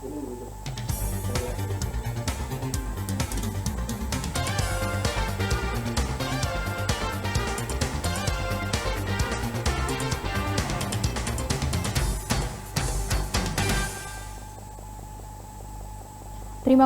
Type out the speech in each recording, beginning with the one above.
Terima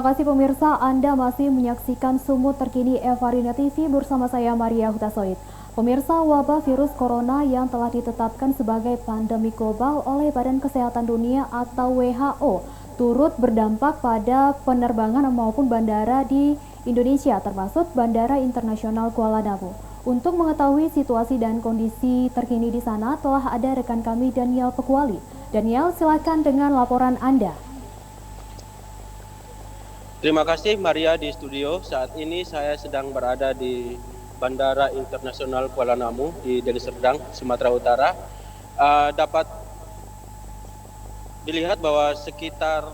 kasih pemirsa, Anda masih menyaksikan Sumut Terkini Evarina TV bersama saya Maria Hutasoid. Pemirsa, wabah virus corona yang telah ditetapkan sebagai pandemi global oleh Badan Kesehatan Dunia atau WHO turut berdampak pada penerbangan maupun bandara di Indonesia, termasuk Bandara Internasional Kuala Namu. Untuk mengetahui situasi dan kondisi terkini di sana, telah ada rekan kami Daniel Pekuali. Daniel, silakan dengan laporan Anda. Terima kasih Maria di studio. Saat ini saya sedang berada di Bandara Internasional Kuala Namu di Deli Serdang, Sumatera Utara. Dapat dilihat bahwa sekitar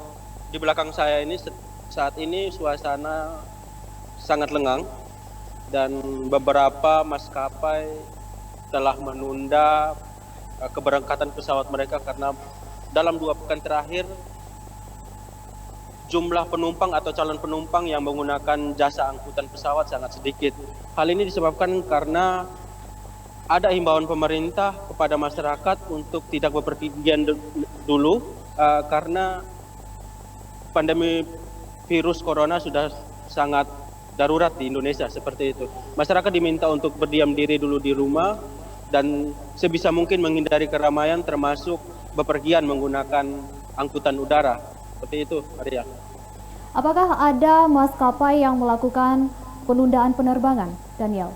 di belakang saya ini saat ini suasana sangat lengang dan beberapa maskapai telah menunda keberangkatan pesawat mereka karena dalam 2 pekan terakhir jumlah penumpang atau calon penumpang yang menggunakan jasa angkutan pesawat sangat sedikit. Hal ini disebabkan karena ada himbauan pemerintah kepada masyarakat untuk tidak bepergian dulu karena pandemi virus corona sudah sangat darurat di Indonesia seperti itu. Masyarakat diminta untuk berdiam diri dulu di rumah dan sebisa mungkin menghindari keramaian termasuk bepergian menggunakan angkutan udara. Seperti itu, Maria. Apakah ada maskapai yang melakukan penundaan penerbangan, Daniel?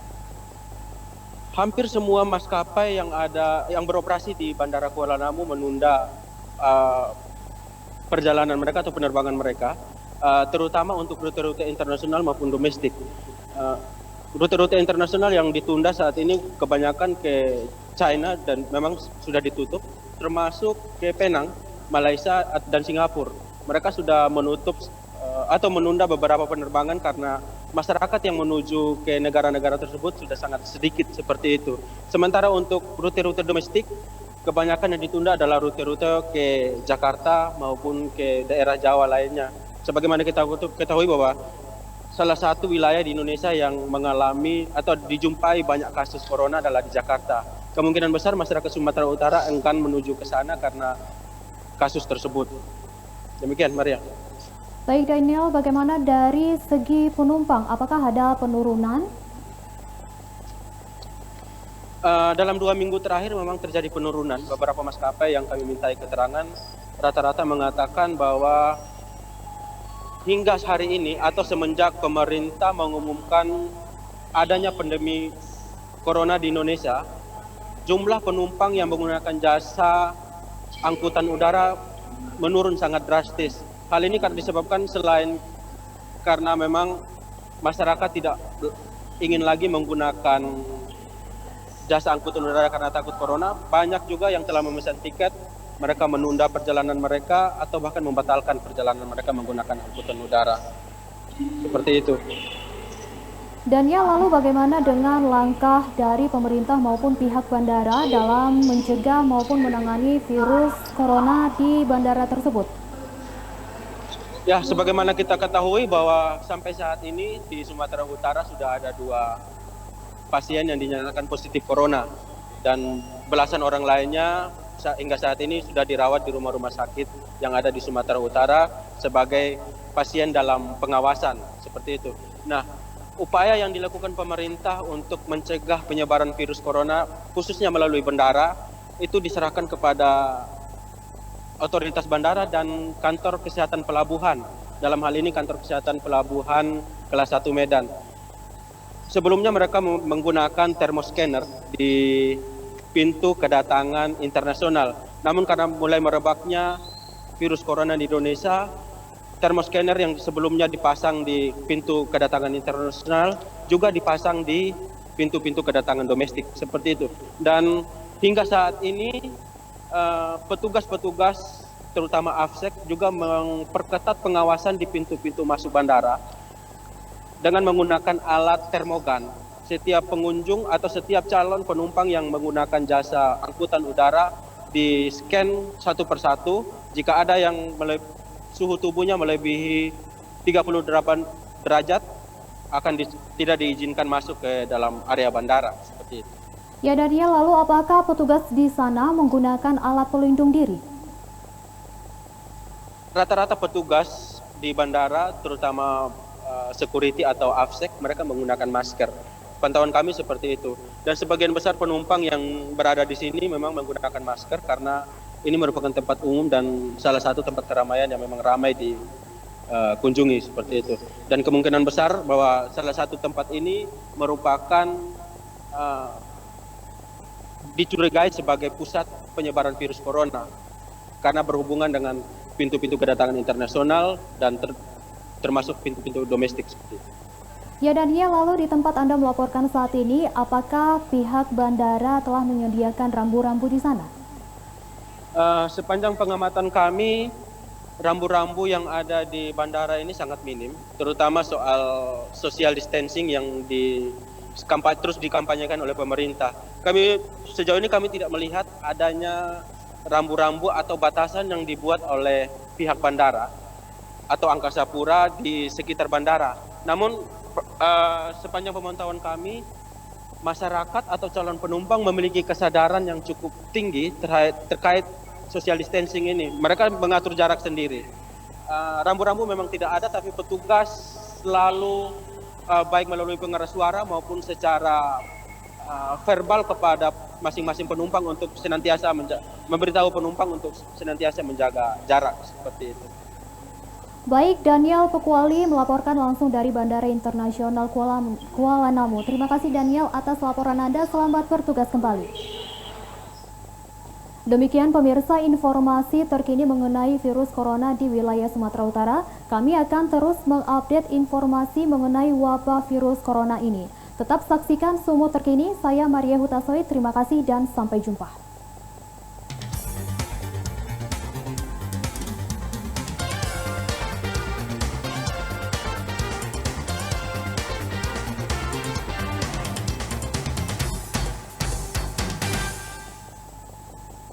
Hampir semua maskapai yang beroperasi di Bandara Kuala Namu menunda perjalanan mereka atau penerbangan mereka, terutama untuk rute-rute internasional maupun domestik. Rute-rute internasional yang ditunda saat ini kebanyakan ke China dan memang sudah ditutup, termasuk ke Penang, Malaysia dan Singapura. Mereka sudah menutup atau menunda beberapa penerbangan karena masyarakat yang menuju ke negara-negara tersebut sudah sangat sedikit seperti itu. Sementara untuk rute-rute domestik, kebanyakan yang ditunda adalah rute-rute ke Jakarta maupun ke daerah Jawa lainnya. Sebagaimana kita ketahui bahwa salah satu wilayah di Indonesia yang mengalami atau dijumpai banyak kasus corona adalah di Jakarta. Kemungkinan besar masyarakat Sumatera Utara akan menuju ke sana karena kasus tersebut. Demikian, Maria. Baik Daniel, bagaimana dari segi penumpang? Apakah ada penurunan? Dalam 2 minggu terakhir memang terjadi penurunan. Beberapa maskapai yang kami mintai keterangan rata-rata mengatakan bahwa hingga hari ini atau semenjak pemerintah mengumumkan adanya pandemi corona di Indonesia, jumlah penumpang yang menggunakan jasa angkutan udara menurun sangat drastis. Hal ini karena disebabkan selain karena memang masyarakat tidak ingin lagi menggunakan jasa angkutan udara karena takut corona, banyak juga yang telah memesan tiket, mereka menunda perjalanan mereka atau bahkan membatalkan perjalanan mereka menggunakan angkutan udara. Seperti itu. Daniel, lalu bagaimana dengan langkah dari pemerintah maupun pihak bandara dalam mencegah maupun menangani virus corona di bandara tersebut? Ya, sebagaimana kita ketahui bahwa sampai saat ini di Sumatera Utara sudah ada 2 pasien yang dinyatakan positif corona dan belasan orang lainnya hingga saat ini sudah dirawat di rumah-rumah sakit yang ada di Sumatera Utara sebagai pasien dalam pengawasan, seperti itu. Nah, upaya yang dilakukan pemerintah untuk mencegah penyebaran virus corona, khususnya melalui bandara, itu diserahkan kepada otoritas bandara dan kantor kesehatan pelabuhan. Dalam hal ini kantor kesehatan pelabuhan kelas 1 Medan. Sebelumnya mereka menggunakan thermoscanner di pintu kedatangan internasional. Namun karena mulai merebaknya virus corona di Indonesia, thermoscanner yang sebelumnya dipasang di pintu kedatangan internasional juga dipasang di pintu-pintu kedatangan domestik, seperti itu. Dan hingga saat ini petugas-petugas terutama AFSEC juga memperketat pengawasan di pintu-pintu masuk bandara dengan menggunakan alat termogan. Setiap pengunjung atau setiap calon penumpang yang menggunakan jasa angkutan udara di scan satu persatu. Jika ada yang suhu tubuhnya melebihi 38 derajat tidak diizinkan masuk ke dalam area bandara, seperti itu. Ya Daniel, lalu apakah petugas di sana menggunakan alat pelindung diri? Rata-rata petugas di bandara, terutama security atau AFSEC, mereka menggunakan masker. Pantauan kami seperti itu. Dan sebagian besar penumpang yang berada di sini memang menggunakan masker karena ini merupakan tempat umum dan salah satu tempat keramaian yang memang ramai dikunjungi seperti itu. Dan kemungkinan besar bahwa salah satu tempat ini merupakan dicurigai sebagai pusat penyebaran virus corona karena berhubungan dengan pintu-pintu kedatangan internasional dan termasuk pintu-pintu domestik seperti itu. Ya Daniel, lalu di tempat Anda melaporkan saat ini, apakah pihak bandara telah menyediakan rambu-rambu di sana? Sepanjang pengamatan kami, rambu-rambu yang ada di bandara ini sangat minim, terutama soal social distancing yang terus dikampanyekan oleh pemerintah. Sejauh ini kami tidak melihat adanya rambu-rambu atau batasan yang dibuat oleh pihak bandara atau Angkasa Pura di sekitar bandara. Namun sepanjang pemantauan kami, masyarakat atau calon penumpang memiliki kesadaran yang cukup tinggi terkait social distancing ini. Mereka mengatur jarak sendiri. Rambu-rambu memang tidak ada, tapi petugas selalu baik melalui pengeras suara maupun secara verbal kepada masing-masing penumpang untuk senantiasa memberitahu penumpang untuk senantiasa menjaga jarak seperti itu. Baik, Daniel Pekuali melaporkan langsung dari Bandara Internasional Kuala Namu. Terima kasih Daniel atas laporan Anda, selamat bertugas kembali. Demikian pemirsa informasi terkini mengenai virus corona di wilayah Sumatera Utara. Kami akan terus mengupdate informasi mengenai wabah virus corona ini. Tetap saksikan Sumut Terkini, saya Maria Hutasoid, terima kasih dan sampai jumpa.